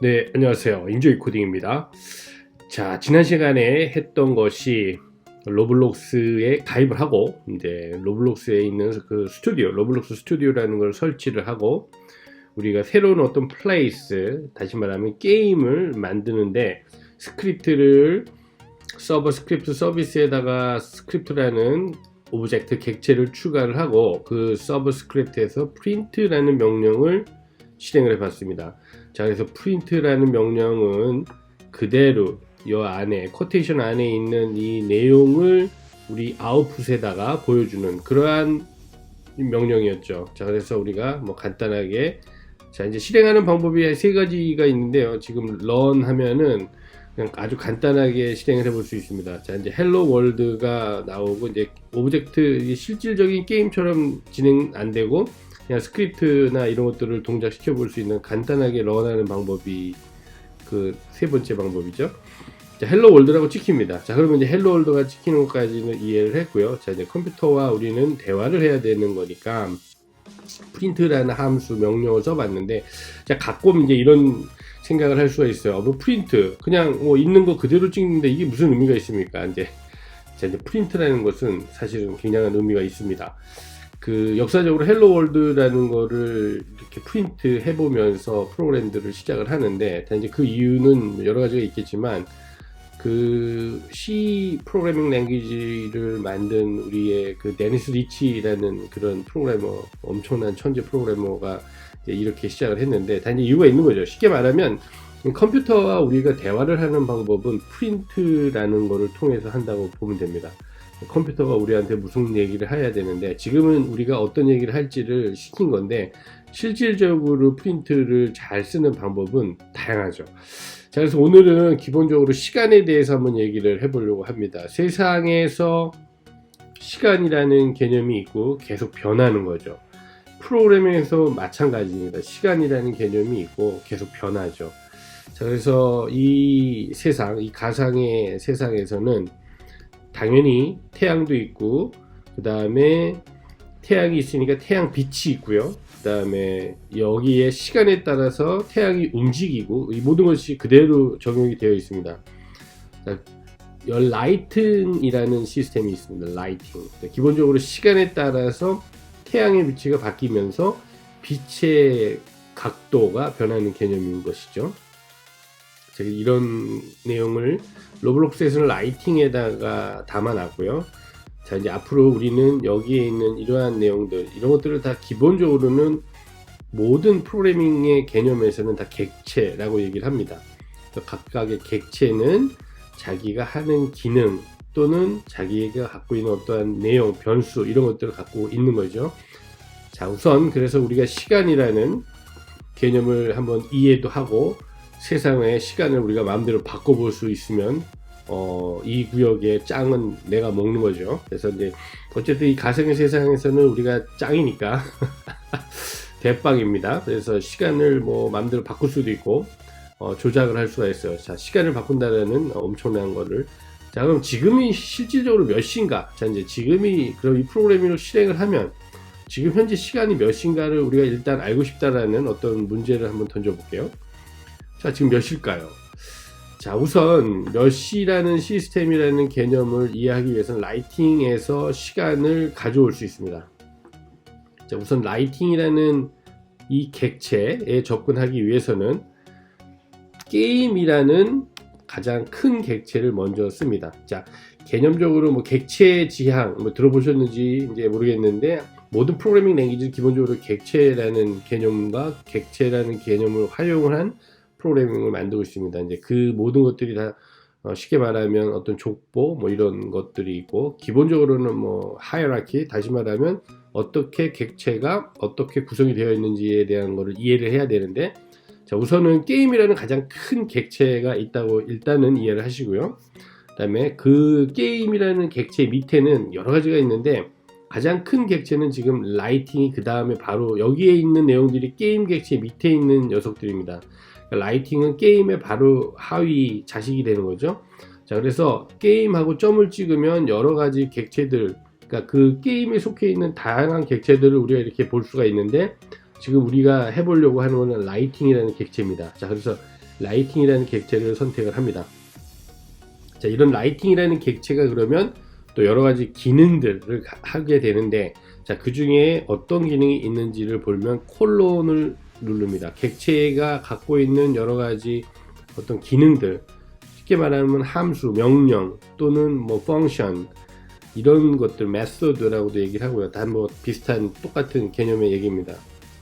네, 안녕하세요. 인조이 코딩입니다. 자, 지난 시간에 했던 것이 로블록스에 가입을 하고, 이제 로블록스에 있는 그 스튜디오, 로블록스 스튜디오라는 걸 설치를 하고, 우리가 새로운 어떤 플레이스, 다시 말하면 게임을 만드는데, 스크립트를 서버 스크립트 서비스에다가 스크립트라는 오브젝트 객체를 추가를 하고, 그 서버 스크립트에서 print라는 명령을 실행을 해 봤습니다. 자, 그래서 print라는 명령은 그대로 이 안에 코테이션 안에 있는 이 내용을 우리 아웃풋에다가 보여주는 그러한 명령이었죠. 자, 그래서 우리가 뭐 간단하게 자, 이제 실행하는 방법이 세 가지가 있는데요. 지금 run 하면은 그냥 아주 간단하게 실행을 해볼 수 있습니다. 자, 이제 헬로 월드가 나오고 이제 오브젝트 실질적인 게임처럼 진행 안 되고 그냥 스크립트나 이런 것들을 동작시켜 볼 수 있는 간단하게 런하는 방법이 그 세 번째 방법이죠. 자, 헬로 월드라고 찍힙니다. 자, 그러면 이제 헬로 월드가 찍히는 것까지는 이해를 했고요. 자, 이제 컴퓨터와 우리는 대화를 해야 되는 거니까 프린트라는 함수 명령을 써봤는데, 자, 가끔 이제 이런 생각을 할 수가 있어요. 뭐 프린트 그냥 뭐 있는 거 그대로 찍는데 이게 무슨 의미가 있습니까? 이제 자, 이제 프린트라는 것은 사실은 굉장한 의미가 있습니다. 그 역사적으로 헬로 월드라는 거를 이렇게 프린트 해보면서 프로그램들을 시작을 하는데, 이제 그 이유는 여러 가지가 있겠지만, 그 C 프로그래밍 랭귀지를 만든 우리의 그 데니스 리치라는 그런 프로그래머, 엄청난 천재 프로그래머가 이렇게 시작을 했는데, 다 이제 이유가 있는 거죠. 쉽게 말하면 컴퓨터와 우리가 대화를 하는 방법은 프린트라는 거를 통해서 한다고 보면 됩니다. 컴퓨터가 우리한테 무슨 얘기를 해야 되는데, 지금은 우리가 어떤 얘기를 할지를 시킨 건데, 실질적으로 프린트를 잘 쓰는 방법은 다양하죠. 자, 그래서 오늘은 기본적으로 시간에 대해서 한번 얘기를 해보려고 합니다. 세상에서 시간이라는 개념이 있고 계속 변하는 거죠. 프로그래밍에서 마찬가지입니다. 시간이라는 개념이 있고 계속 변하죠. 자, 그래서 이 세상, 이 가상의 세상에서는 당연히 태양도 있고, 그 다음에 태양이 있으니까 태양 빛이 있고요. 그 다음에 여기에 시간에 따라서 태양이 움직이고, 이 모든 것이 그대로 적용이 되어 있습니다. 라이팅이라는 시스템이 있습니다. 라이팅. 기본적으로 시간에 따라서 태양의 위치가 바뀌면서 빛의 각도가 변하는 개념인 것이죠. 제가 이런 내용을 로블록스에서는 라이팅에다가 담아놨고요. 자, 이제 앞으로 우리는 여기에 있는 이러한 내용들, 이런 것들을 다 기본적으로는 모든 프로그래밍의 개념에서는 다 객체라고 얘기를 합니다. 각각의 객체는 자기가 하는 기능 또는 자기가 갖고 있는 어떠한 내용, 변수, 이런 것들을 갖고 있는 거죠. 자, 우선 그래서 우리가 시간이라는 개념을 한번 이해도 하고, 세상의 시간을 우리가 마음대로 바꿔볼 수 있으면 이 구역의 짱은 내가 먹는 거죠. 그래서 이제 어쨌든 이 가상의 세상에서는 우리가 짱이니까 대빵입니다. 그래서 시간을 뭐 마음대로 바꿀 수도 있고 조작을 할 수가 있어요. 자, 시간을 바꾼다는 엄청난 거를. 자, 그럼 지금이 실질적으로 몇 시인가? 자, 이제 지금이 그럼 이 프로그래밍을 실행을 하면 지금 현재 시간이 몇 시인가를 우리가 일단 알고 싶다라는 어떤 문제를 한번 던져볼게요. 자, 지금 몇 시일까요? 자, 우선 몇 시라는 시스템이라는 개념을 이해하기 위해서는 라이팅에서 시간을 가져올 수 있습니다. 자, 우선 라이팅이라는 이 객체에 접근하기 위해서는 게임이라는 가장 큰 객체를 먼저 씁니다. 자, 개념적으로 뭐 객체 지향 뭐 들어보셨는지 이제 모르겠는데, 모든 프로그래밍 랭귀지는 기본적으로 객체라는 개념과 객체라는 개념을 활용을 한 프로그래밍을 만들고 있습니다. 이제 그 모든 것들이 다 쉽게 말하면 어떤 족보 뭐 이런 것들이 있고, 기본적으로는 뭐 하이라키, 다시 말하면 어떻게 객체가 어떻게 구성이 되어 있는지에 대한 거를 이해를 해야 되는데, 자, 우선은 게임이라는 가장 큰 객체가 있다고 일단은 이해를 하시고요. 그 다음에 그 게임이라는 객체 밑에는 여러 가지가 있는데, 가장 큰 객체는 지금 라이팅이 그 다음에 바로 여기에 있는 내용들이 게임 객체 밑에 있는 녀석들입니다. 라이팅은 게임의 바로 하위 자식이 되는 거죠. 자, 그래서 게임하고 점을 찍으면 여러 가지 객체들, 그러니까 그 게임에 속해 있는 다양한 객체들을 우리가 이렇게 볼 수가 있는데, 지금 우리가 해보려고 하는 것은 라이팅이라는 객체입니다. 자, 그래서 라이팅이라는 객체를 선택을 합니다. 자, 이런 라이팅이라는 객체가 그러면 또 여러 가지 기능들을 하게 되는데, 자, 그 중에 어떤 기능이 있는지를 보면 콜론을 누릅니다. 객체가 갖고 있는 여러 가지 어떤 기능들, 쉽게 말하면 함수, 명령 또는 뭐 펑션, 이런 것들 메소드라고도 얘기를 하고요. 다 뭐 비슷한 똑같은 개념의 얘기입니다.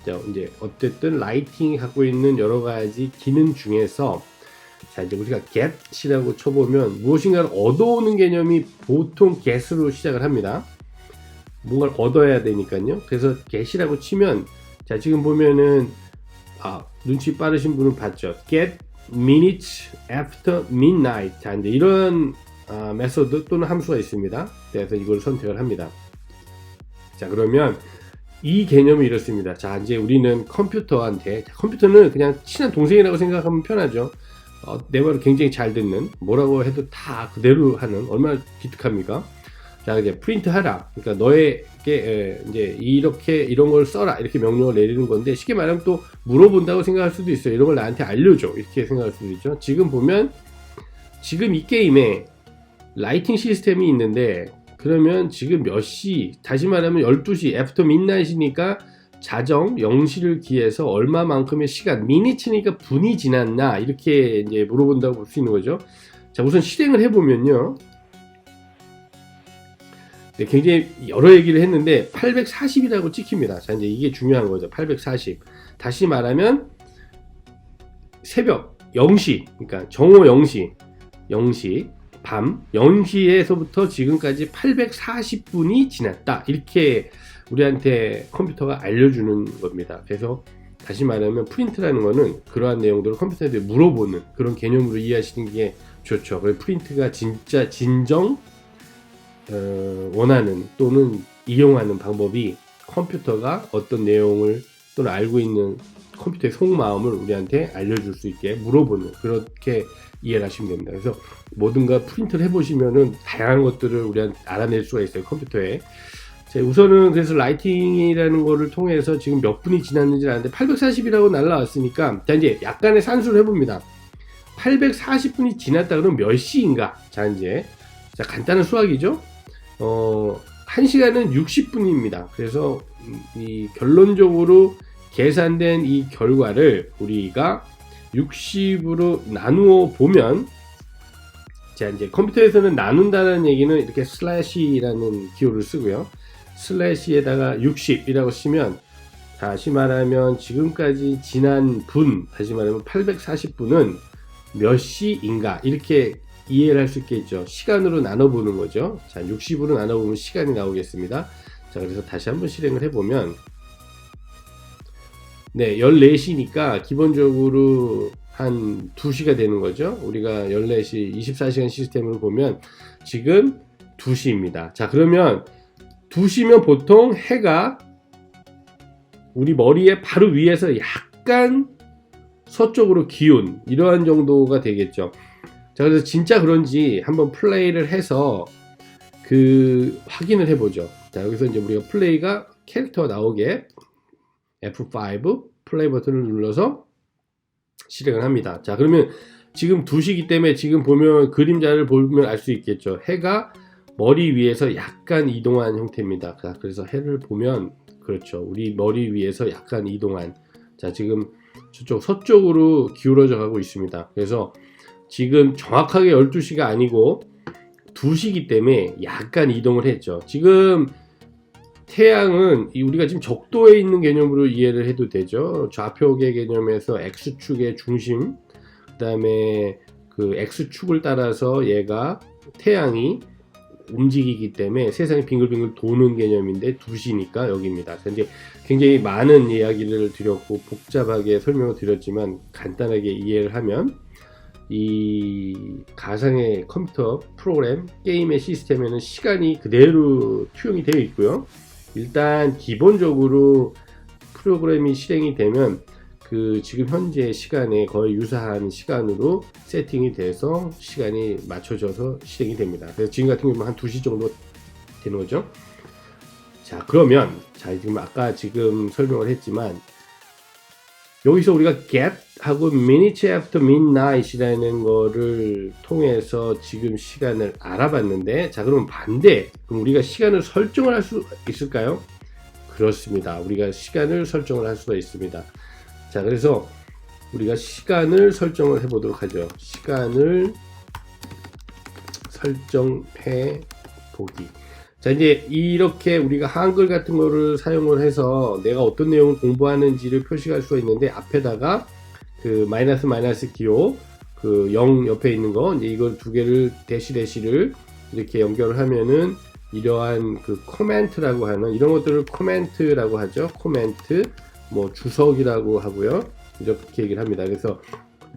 자, 이제 어쨌든 라이팅이 갖고 있는 여러 가지 기능 중에서, 자, 이제 우리가 get이라고 쳐보면 무엇인가를 얻어오는 개념이 보통 get으로 시작을 합니다. 뭔가를 얻어야 되니까요. 그래서 get이라고 치면, 자, 지금 보면은 눈치 빠르신 분은 봤죠. get minutes after midnight. 자, 이제 이런 메소드 또는 함수가 있습니다. 그래서 이걸 선택을 합니다. 자, 그러면 이 개념이 이렇습니다. 자, 이제 우리는 컴퓨터한테, 컴퓨터는 그냥 친한 동생이라고 생각하면 편하죠. 내 말을 굉장히 잘 듣는, 뭐라고 해도 다 그대로 하는, 얼마나 기특합니까? 자, 이제 프린트 하라. 그러니까 너에게 이제 이렇게 이런 걸 써라, 이렇게 명령을 내리는 건데, 쉽게 말하면 또 물어본다고 생각할 수도 있어요. 이런 걸 나한테 알려줘, 이렇게 생각할 수도 있죠. 지금 보면 지금 이 게임에 라이팅 시스템이 있는데, 그러면 지금 몇 시, 다시 말하면 12시 애프터 midnight이니까 자정 0시를 기해서 얼마만큼의 시간, 미니츠니까 분이 지났나, 이렇게 이제 물어본다고 볼 수 있는 거죠. 자, 우선 실행을 해보면요, 네, 굉장히 여러 얘기를 했는데 840이라고 찍힙니다. 자, 이제 이게 중요한 거죠. 840. 다시 말하면 새벽 0시, 그러니까 정오 0시 밤 0시에서부터 지금까지 840분이 지났다, 이렇게 우리한테 컴퓨터가 알려주는 겁니다. 그래서 다시 말하면 프린트라는 거는 그러한 내용들을 컴퓨터한테 물어보는 그런 개념으로 이해하시는 게 좋죠. 그래서 프린트가 진짜 진정 원하는 또는 이용하는 방법이, 컴퓨터가 어떤 내용을 또는 알고 있는 컴퓨터의 속마음을 우리한테 알려줄 수 있게 물어보는, 그렇게 이해를 하시면 됩니다. 그래서 뭐든가 프린트를 해보시면은 다양한 것들을 우리한테 알아낼 수가 있어요, 컴퓨터에. 자, 우선은 그래서 라이팅이라는 거를 통해서 지금 몇 분이 지났는지 아는데 840이라고 날라왔으니까, 자, 이제 약간의 산수를 해봅니다. 840분이 지났다 그러면 몇 시인가? 자, 이제 자, 간단한 수학이죠. 1시간은 60분입니다. 그래서 이 결론적으로 계산된 이 결과를 우리가 60으로 나누어 보면, 자, 이제 컴퓨터에서는 나눈다는 얘기는 이렇게 슬래시라는 기호를 쓰고요. 슬래시에다가 60이라고 쓰면, 다시 말하면 지금까지 지난 분, 다시 말하면 840분은 몇 시인가, 이렇게 이해를 할 수 있겠죠. 시간으로 나눠보는 거죠. 자, 60으로 나눠보면 시간이 나오겠습니다. 자, 그래서 다시 한번 실행을 해보면, 네, 14시니까 기본적으로 한 2시가 되는 거죠. 우리가 14시, 24시간 시스템으로 보면 지금 2시입니다. 자, 그러면 2시면 보통 해가 우리 머리에 바로 위에서 약간 서쪽으로 기운, 이러한 정도가 되겠죠. 자, 그래서 진짜 그런지 한번 플레이를 해서 확인을 해보죠. 자, 여기서 이제 우리가 플레이가 캐릭터가 나오게 F5 플레이 버튼을 눌러서 실행을 합니다. 자, 그러면 지금 2시기 때문에 지금 보면 그림자를 보면 알 수 있겠죠. 해가 머리 위에서 약간 이동한 형태입니다. 자, 그래서 해를 보면, 그렇죠, 우리 머리 위에서 약간 이동한, 자, 지금 저쪽 서쪽으로 기울어져 가고 있습니다. 그래서 지금 정확하게 12시가 아니고 2시기 때문에 약간 이동을 했죠. 지금 태양은 우리가 지금 적도에 있는 개념으로 이해를 해도 되죠. 좌표계 개념에서 X축의 중심, 그 다음에 그 X축을 따라서 얘가 태양이 움직이기 때문에 세상이 빙글빙글 도는 개념인데 2시니까 여기입니다. 이제 굉장히 많은 이야기를 드렸고 복잡하게 설명을 드렸지만, 간단하게 이해를 하면 이 가상의 컴퓨터 프로그램, 게임의 시스템에는 시간이 그대로 투영이 되어 있고요. 일단 기본적으로 프로그램이 실행이 되면 지금 현재 시간에 거의 유사한 시간으로 세팅이 돼서 시간이 맞춰져서 실행이 됩니다. 그래서 지금 같은 경우는 한 2시 정도 되는 거죠. 자, 그러면 지금 아까 지금 설명을 했지만 여기서 우리가 get 하고 minutes after midnight이라는 거를 통해서 지금 시간을 알아봤는데, 자, 그럼 반대. 그럼 우리가 시간을 설정을 할 수 있을까요? 그렇습니다. 우리가 시간을 설정을 할 수가 있습니다. 자, 그래서 우리가 시간을 설정을 해 보도록 하죠. 시간을 설정해 보기. 자, 이제 이렇게 우리가 한글 같은 거를 사용을 해서 내가 어떤 내용을 공부하는지를 표시할 수가 있는데, 앞에다가 그 마이너스 기호 그 0 옆에 있는 거, 이제 이걸 두 개를 대시를 이렇게 연결을 하면은 이러한 그 코멘트라고 하는, 이런 것들을 코멘트라고 하죠. 코멘트, 뭐 주석이라고 하고요. 이렇게 얘기를 합니다. 그래서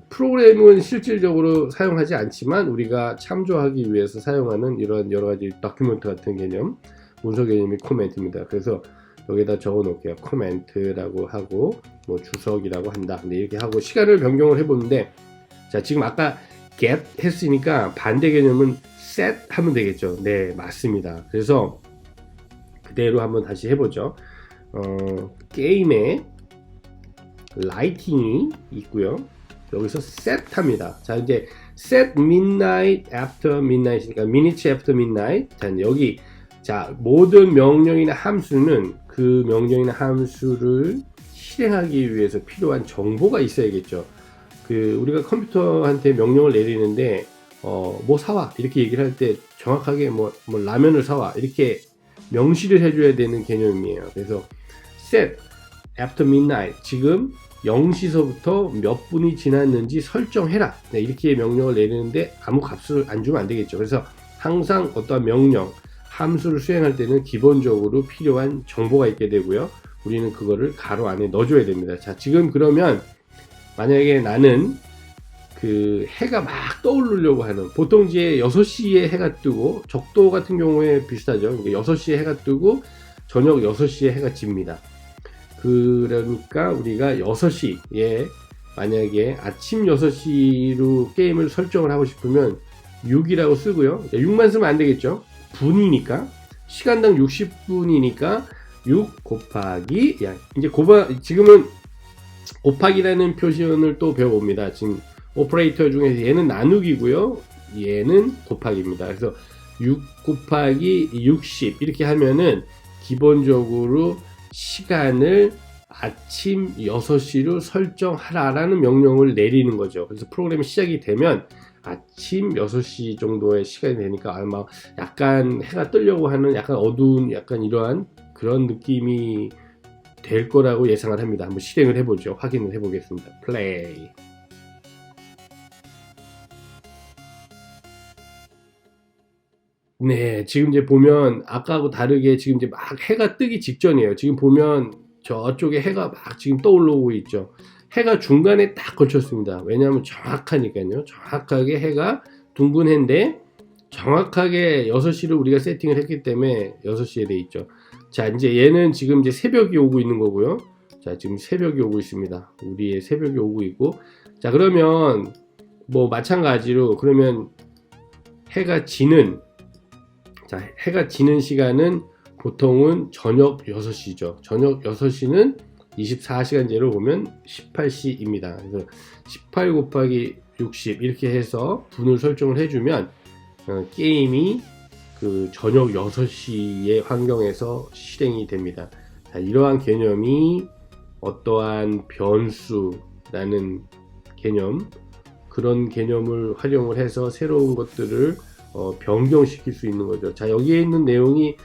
프로그램은 실질적으로 사용하지 않지만 우리가 참조하기 위해서 사용하는 이런 여러 가지 다큐멘트 같은 개념, 문서 개념이 코멘트입니다. 그래서 여기다 적어 놓을게요. 코멘트라고 하고 뭐 주석이라고 한다. 근데 이렇게 하고 시간을 변경을 해보는데, 자, 지금 아까 get 했으니까 반대 개념은 set 하면 되겠죠. 네, 맞습니다. 그래서 그대로 한번 다시 해보죠. 게임에 라이팅이 있고요. 여기서 set 합니다. 자, 이제 set midnight after midnight이니까 minutes after midnight. 자, 여기 자, 모든 명령이나 함수는 그 명령이나 함수를 실행하기 위해서 필요한 정보가 있어야겠죠. 그 우리가 컴퓨터한테 명령을 내리는데 뭐 사와 이렇게 얘기를 할 때 정확하게 뭐 라면을 사와 이렇게 명시를 해줘야 되는 개념이에요. 그래서 set after midnight, 지금 0시서부터 몇 분이 지났는지 설정해라. 네, 이렇게 명령을 내리는데 아무 값을 안 주면 안 되겠죠. 그래서 항상 어떠한 명령, 함수를 수행할 때는 기본적으로 필요한 정보가 있게 되고요. 우리는 그거를 가로 안에 넣어줘야 됩니다. 자, 지금 그러면 만약에 나는 그 해가 막 떠오르려고 하는, 보통 이제 6시에 해가 뜨고, 적도 같은 경우에 비슷하죠. 6시에 해가 뜨고 저녁 6시에 해가 집니다. 그러니까 우리가 6시에 만약에 아침 6시로 게임을 설정을 하고 싶으면 6이라고 쓰고요. 6만 쓰면 안 되겠죠. 분이니까 시간당 60분이니까 6 곱하기, 이제 지금은 곱하기라는 표현을 또 배워봅니다. 지금 오퍼레이터 중에서 얘는 나누기고요. 얘는 곱하기입니다. 그래서 6 곱하기 60 이렇게 하면은 기본적으로 시간을 아침 6시로 설정하라라는 명령을 내리는 거죠. 그래서 프로그램이 시작이 되면 아침 6시 정도의 시간이 되니까 아마 약간 해가 뜨려고 하는 약간 어두운 약간 이러한 그런 느낌이 될 거라고 예상을 합니다. 한번 실행을 해보죠. 확인을 해보겠습니다. 플레이. 네, 지금 이제 보면 아까하고 다르게 지금 이제 막 해가 뜨기 직전이에요. 지금 보면 저쪽에 해가 막 지금 떠오르고 있죠. 해가 중간에 딱 걸쳤습니다. 왜냐하면 정확하니까요. 정확하게 해가 둥근 해인데 정확하게 6시를 우리가 세팅을 했기 때문에 6시에 돼 있죠. 자, 이제 얘는 지금 이제 새벽이 오고 있는 거고요. 자, 지금 새벽이 오고 있습니다. 우리의 새벽이 오고 있고. 자, 그러면 뭐 마찬가지로 그러면 해가 지는, 자, 해가 지는 시간은 보통은 저녁 6시죠. 저녁 6시는 24시간제로 보면 18시입니다. 그래서 18 곱하기 60 이렇게 해서 분을 설정을 해주면 게임이 그 저녁 6시의 환경에서 실행이 됩니다. 자, 이러한 개념이 어떠한 변수라는 개념, 그런 개념을 활용을 해서 새로운 것들을 변경시킬 수 있는 거죠. 자, 여기에 있는 내용이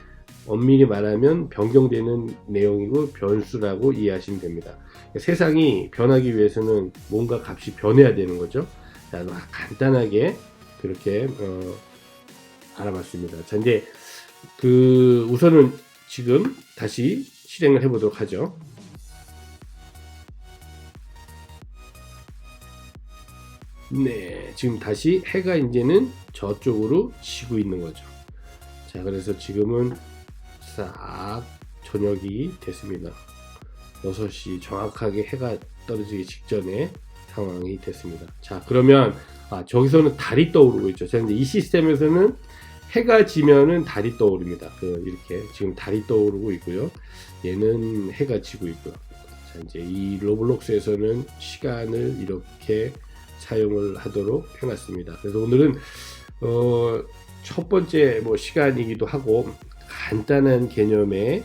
엄밀히 말하면 변경되는 내용이고 변수라고 이해하시면 됩니다. 세상이 변하기 위해서는 뭔가 값이 변해야 되는 거죠. 자, 간단하게 그렇게 알아봤습니다. 자, 이제 우선은 지금 다시 실행을 해보도록 하죠. 네, 지금 다시 해가 이제는 저쪽으로 지고 있는 거죠. 자, 그래서 지금은 싹 저녁이 됐습니다. 6시 정확하게 해가 떨어지기 직전에 상황이 됐습니다. 자, 그러면 저기서는 달이 떠오르고 있죠. 자, 근데 이 시스템에서는 해가 지면은 달이 떠오릅니다. 이렇게 지금 달이 떠오르고 있고요. 얘는 해가 지고 있고요. 자, 이제 이 로블록스에서는 시간을 이렇게 사용을 하도록 해놨습니다. 그래서 오늘은 첫 번째 뭐 시간이기도 하고 간단한 개념의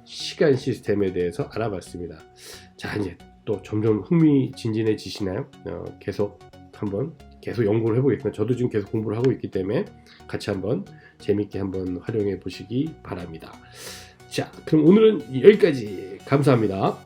시간 시스템에 대해서 알아봤습니다. 자, 이제 또 점점 흥미진진해지시나요? 계속 연구를 해보겠습니다. 저도 지금 계속 공부를 하고 있기 때문에 같이 한번 재밌게 한번 활용해 보시기 바랍니다. 자, 그럼 오늘은 여기까지. 감사합니다.